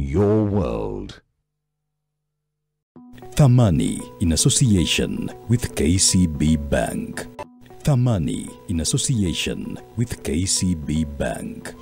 your world. Thamani in association with KCB Bank. Thamani in association with KCB Bank.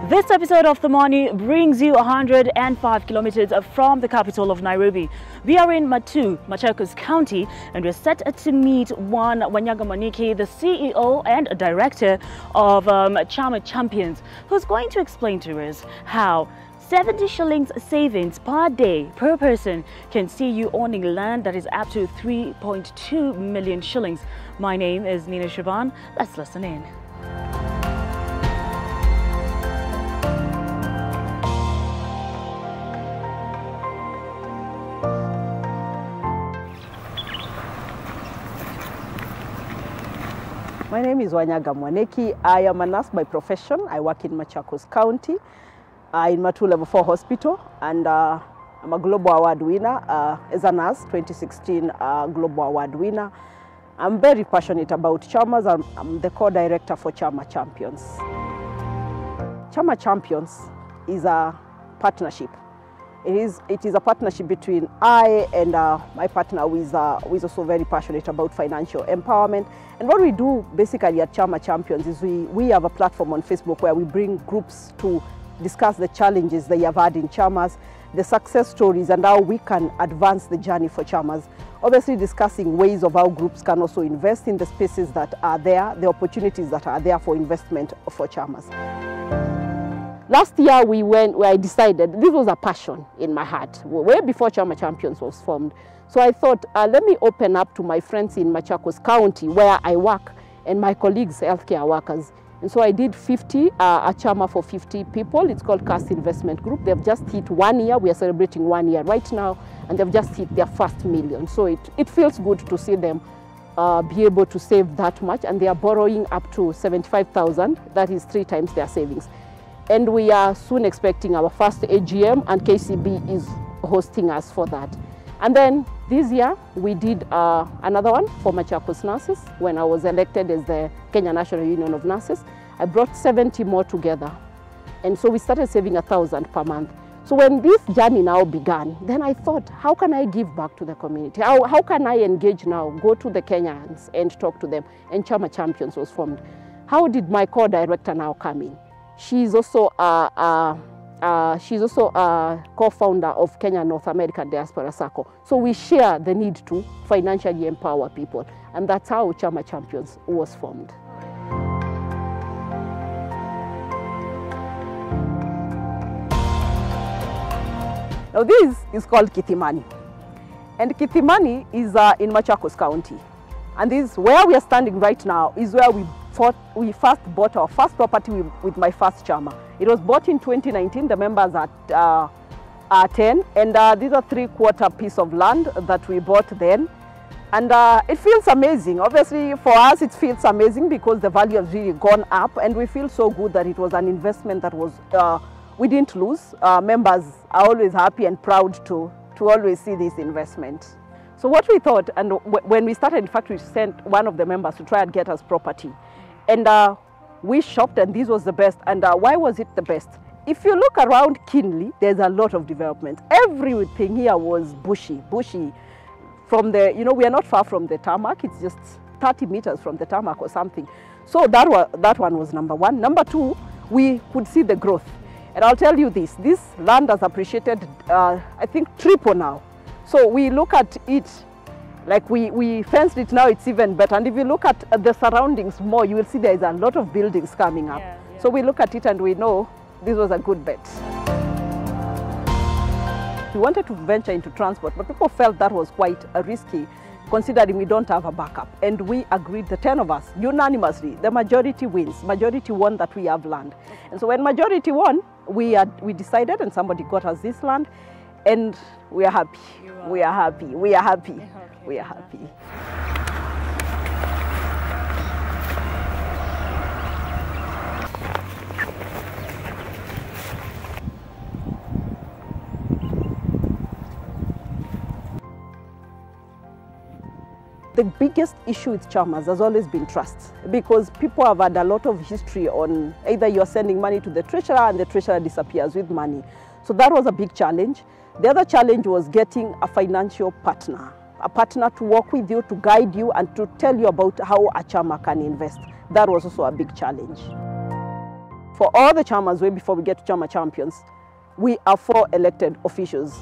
This episode of Thamani brings you 105 kilometers from the capital of Nairobi. We are in Machakos County, and we're set to meet one Wanyaga Mwaniki, the CEO and director of Chama Champions, who's going to explain to us how 70 shillings savings per day per person can see you owning land that is up to 3.2 million shillings. My name is Nina Shaban. Let's listen in. My name is Wanyaga Mwaniki. I am a nurse by profession. I work in Machakos County in Matu Level 4 Hospital, and I'm a Global Award winner as a nurse, 2016 Global Award winner. I'm very passionate about Chamas. I'm the co-director for Chama Champions. Chama Champions is a partnership. It is a partnership between I and my partner who is also very passionate about financial empowerment. And what we do basically at Chama Champions is we have a platform on Facebook where we bring groups to discuss the challenges they have had in Chamas, the success stories, and how we can advance the journey for Chamas. Obviously discussing ways of how groups can also invest in the spaces that are there, the opportunities that are there for investment for Chamas. Last year I decided, this was a passion in my heart, way before Chama Champions was formed. So I thought, let me open up to my friends in Machakos County where I work and my colleagues, healthcare workers. And so I did a Chama for 50 people. It's called Cast Investment Group. They've just hit 1 year. We are celebrating 1 year right now, and they've just hit their first million. So it feels good to see them be able to save that much, and they are borrowing up to 75,000. That is 3 times their savings. And we are soon expecting our first AGM, and KCB is hosting us for that. And then this year we did another one for Machakos nurses when I was elected as the Kenya National Union of Nurses. I brought 70 more together. And so we started saving 1,000 per month. So when this journey now began, then I thought, how can I give back to the community? How can I engage now, go to the Kenyans and talk to them? And Chama Champions was formed. How did my co-director now come in? She's also a co-founder of Kenya North American Diaspora Circle. So we share the need to financially empower people, and that's how Chama Champions was formed. Now this is called Thamani, and Thamani is in Machakos County, and this where we are standing right now is where we first bought our first property with my first Chama. It was bought in 2019. The members are 10, and these are 3/4 piece of land that we bought then. And it feels amazing. Obviously, for us, it feels amazing because the value has really gone up, and we feel so good that it was an investment that was we didn't lose. Members are always happy and proud to always see this investment. So what we thought, and when we started, in fact, we sent one of the members to try and get us property. And we shopped, and this was the best. And why was it the best? If you look around Kinley, there's a lot of development. Everything here was bushy. From the, we are not far from the tarmac. It's just 30 meters from the tarmac or something. So that one was number one. Number two, we could see the growth. And I'll tell you this land has appreciated, I think, triple now. So we look at it, like we fenced it now, it's even better. And if you look at the surroundings more, you will see there is a lot of buildings coming up. Yeah. So we look at it and we know this was a good bet. We wanted to venture into transport, but people felt that was quite risky, considering we don't have a backup. And we agreed, the 10 of us, unanimously, the majority wins. Majority won that we have land. And so when majority won, we decided, and somebody got us this land, and we are happy. We are happy. We are happy. Okay. We are happy. The biggest issue with chamas has always been trust, because people have had a lot of history on either you're sending money to the treasurer and the treasurer disappears with money. So that was a big challenge. The other challenge was getting a financial partner, a partner to work with you, to guide you and to tell you about how a chama can invest. That was also a big challenge. For all the chamas, way before we get to chama champions, we are 4 elected officials.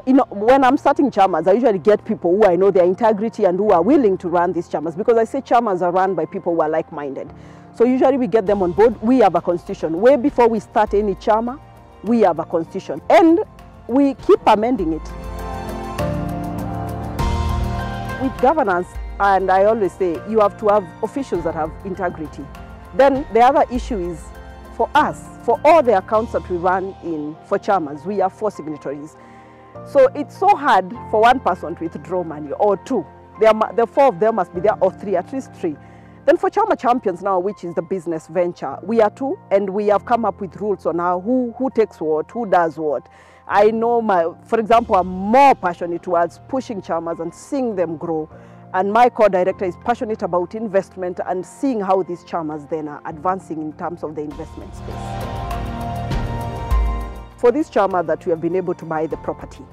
When I'm starting chamas, I usually get people who I know their integrity and who are willing to run these chamas, because I say chamas are run by people who are like-minded. So usually we get them on board. We have a constitution. Way before we start any chama, we have a constitution. And we keep amending it. With governance, and I always say, you have to have officials that have integrity. Then the other issue is, for us, for all the accounts that we run for chamas, we have 4 signatories. So it's so hard for one person to withdraw money, or 2. The 4 of them must be there, or 3, at least 3. Then for Chama Champions now, which is the business venture, we are 2, and we have come up with rules on how who takes what, who does what. I know, for example, I'm more passionate towards pushing chamas and seeing them grow. And my co-director is passionate about investment and seeing how these chamas then are advancing in terms of the investment space. For this chama that we have been able to buy the property,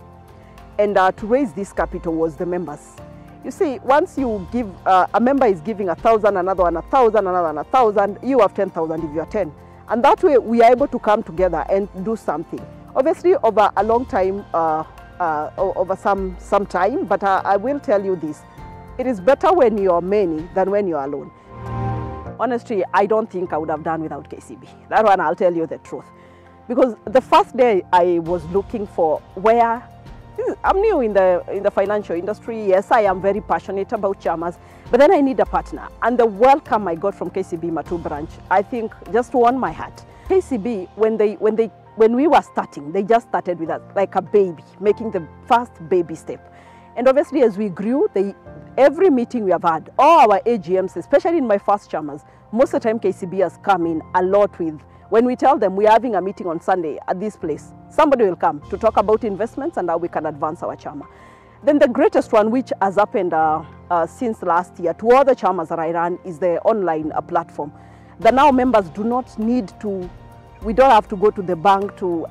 and to raise this capital was the members. You see, once you give, a member is giving 1,000, another one 1,000, another one 1,000, you have 10,000 if you are 10. And that way we are able to come together and do something. Obviously over a long time, over some time, but I will tell you this. It is better when you are many than when you are alone. Honestly, I don't think I would have done without KCB. That one, I'll tell you the truth. Because the first day I was looking for I'm new in the financial industry. Yes, I am very passionate about chamas, but then I need a partner. And the welcome I got from KCB Matu branch, I think just won my heart. KCB, when we were starting, they just started with us like a baby, making the first baby step. And obviously as we grew, every meeting we have had, all our AGMs, especially in my first chamas, most of the time KCB has come in a lot with, when we tell them we're having a meeting on Sunday at this place, somebody will come to talk about investments and how we can advance our chama. Then the greatest one, which has happened since last year to all the chamas that I run, is the online platform. The now members do not need to, we don't have to go to the bank to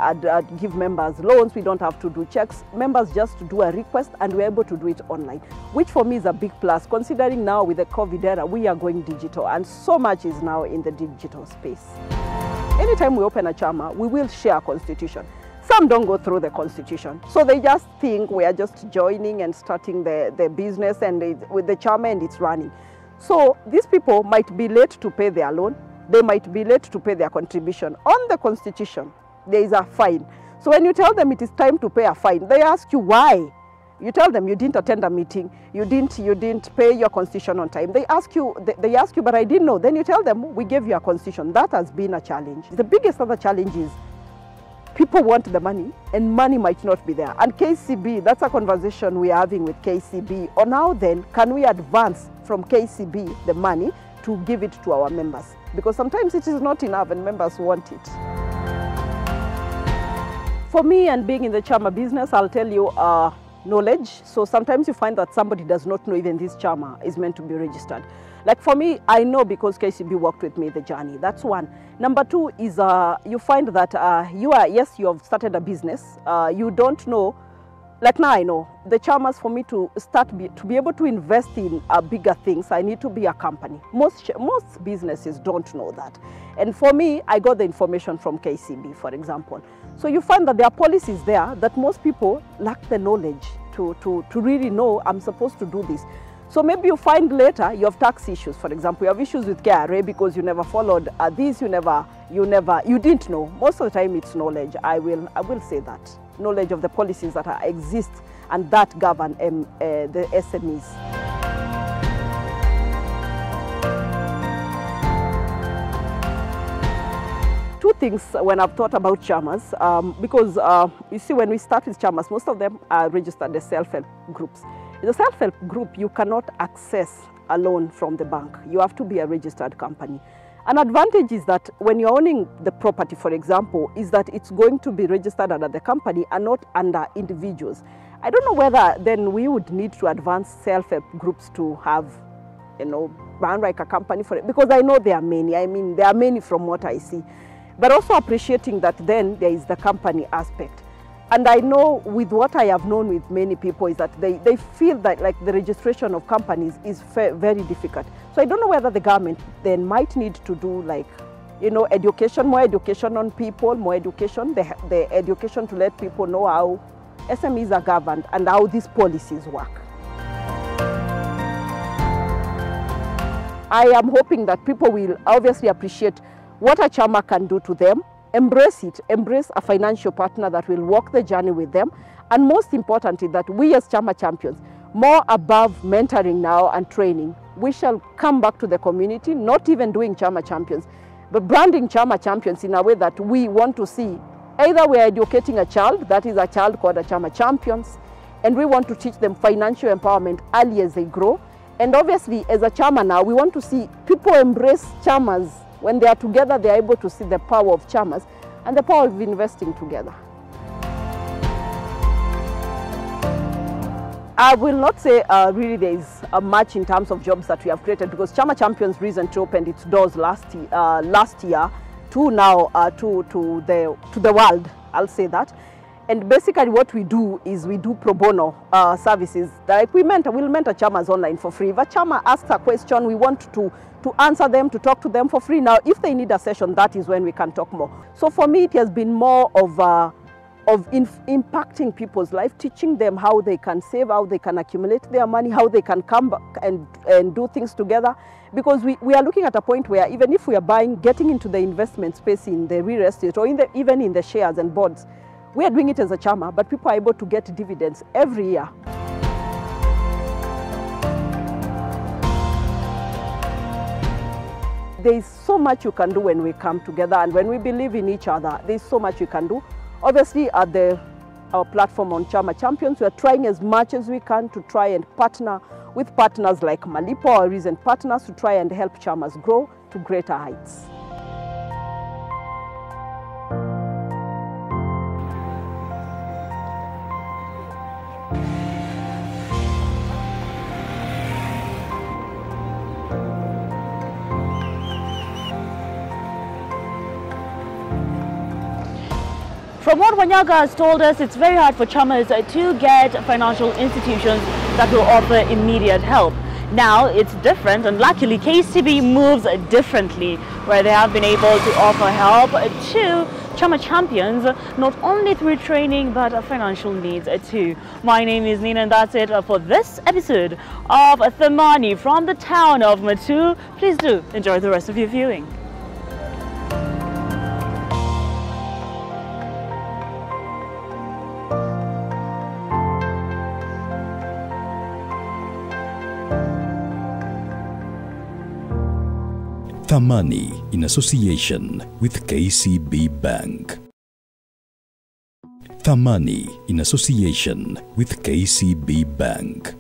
give members loans, we don't have to do checks. Members just do a request and we're able to do it online, which for me is a big plus, considering now with the COVID era, we are going digital and so much is now in the digital space. Anytime we open a chama, we will share a constitution. Some don't go through the constitution. So they just think we are just joining and starting the business and with the chama and it's running. So these people might be late to pay their loan. They might be late to pay their contribution. On the constitution, there is a fine. So when you tell them it is time to pay a fine, they ask you why. You tell them you didn't attend a meeting, you didn't pay your constitution on time. They ask you, but I didn't know. Then you tell them, we gave you a constitution. That has been a challenge. The biggest other challenge is people want the money and money might not be there. And KCB, that's a conversation we are having with KCB on how then can we advance from KCB the money to give it to our members. Because sometimes it is not enough and members want it. For me and being in the chama business, I'll tell you, knowledge. So sometimes you find that somebody does not know even this chama is meant to be registered. Like for me, I know because KCB worked with me the journey. That's one. Number 2 is you find that you have started a business. You don't know, like now I know, the chamas for me to be able to invest in bigger things, I need to be a company. Most businesses don't know that. And for me, I got the information from KCB, for example. So you find that there are policies there that most people lack the knowledge to really know I'm supposed to do this. So maybe you find later you have tax issues, for example, you have issues with KRA because you never followed this, you didn't know. Most of the time it's knowledge. I will say that. Knowledge of the policies that exist and that govern the SMEs. Two things when I've thought about chamas, because you see when we start with chamas, most of them are registered as self-help groups. In the self-help group, you cannot access a loan from the bank. You have to be a registered company. An advantage is that when you're owning the property, for example, is that it's going to be registered under the company and not under individuals. I don't know whether then we would need to advance self-help groups to have, run like a company for it, because I know there are many. I mean, there are many from what I see. But also appreciating that then there is the company aspect. And I know with what I have known with many people is that they feel that like the registration of companies is very difficult. So I don't know whether the government then might need to do like, education, more education on people, more education, the education to let people know how SMEs are governed and how these policies work. I am hoping that people will obviously appreciate what a chama can do to them, embrace it, embrace a financial partner that will walk the journey with them, and most importantly, that we as chama champions, more above mentoring now and training, we shall come back to the community, not even doing chama champions, but branding chama champions in a way that we want to see. Either we are educating a child, that is a child called a chama champions, and we want to teach them financial empowerment early as they grow. And obviously, as a chama now, we want to see people embrace chamas. When they are together, they are able to see the power of chamas and the power of investing together. I will not say really there is much in terms of jobs that we have created, because Chama Champions recently opened its doors last year to now to the world. I'll say that. And basically what we do is we do pro bono services. Like we'll mentor chamas online for free. If a chama asks a question, we want to answer them, to talk to them for free. Now, if they need a session, that is when we can talk more. So for me, it has been more of impacting people's life, teaching them how they can save, how they can accumulate their money, how they can come back and do things together. Because we are looking at a point where even if we are getting into the investment space in the real estate or even in the shares and bonds, we are doing it as a chama, but people are able to get dividends every year. There is so much you can do when we come together and when we believe in each other. There is so much you can do. Obviously, at our platform on Chama Champions, we are trying as much as we can to try and partner with partners like Malipo, our recent partners, to try and help chamas grow to greater heights. From what Wanyaga has told us, it's very hard for chamas to get financial institutions that will offer immediate help. Now it's different, and luckily KCB moves differently, where they have been able to offer help to chama champions, not only through training but financial needs too. My name is Nina, and that's it for this episode of Thamani from the town of Matu. Please do enjoy the rest of your viewing. Thamani in association with KCB Bank. Thamani in association with KCB Bank.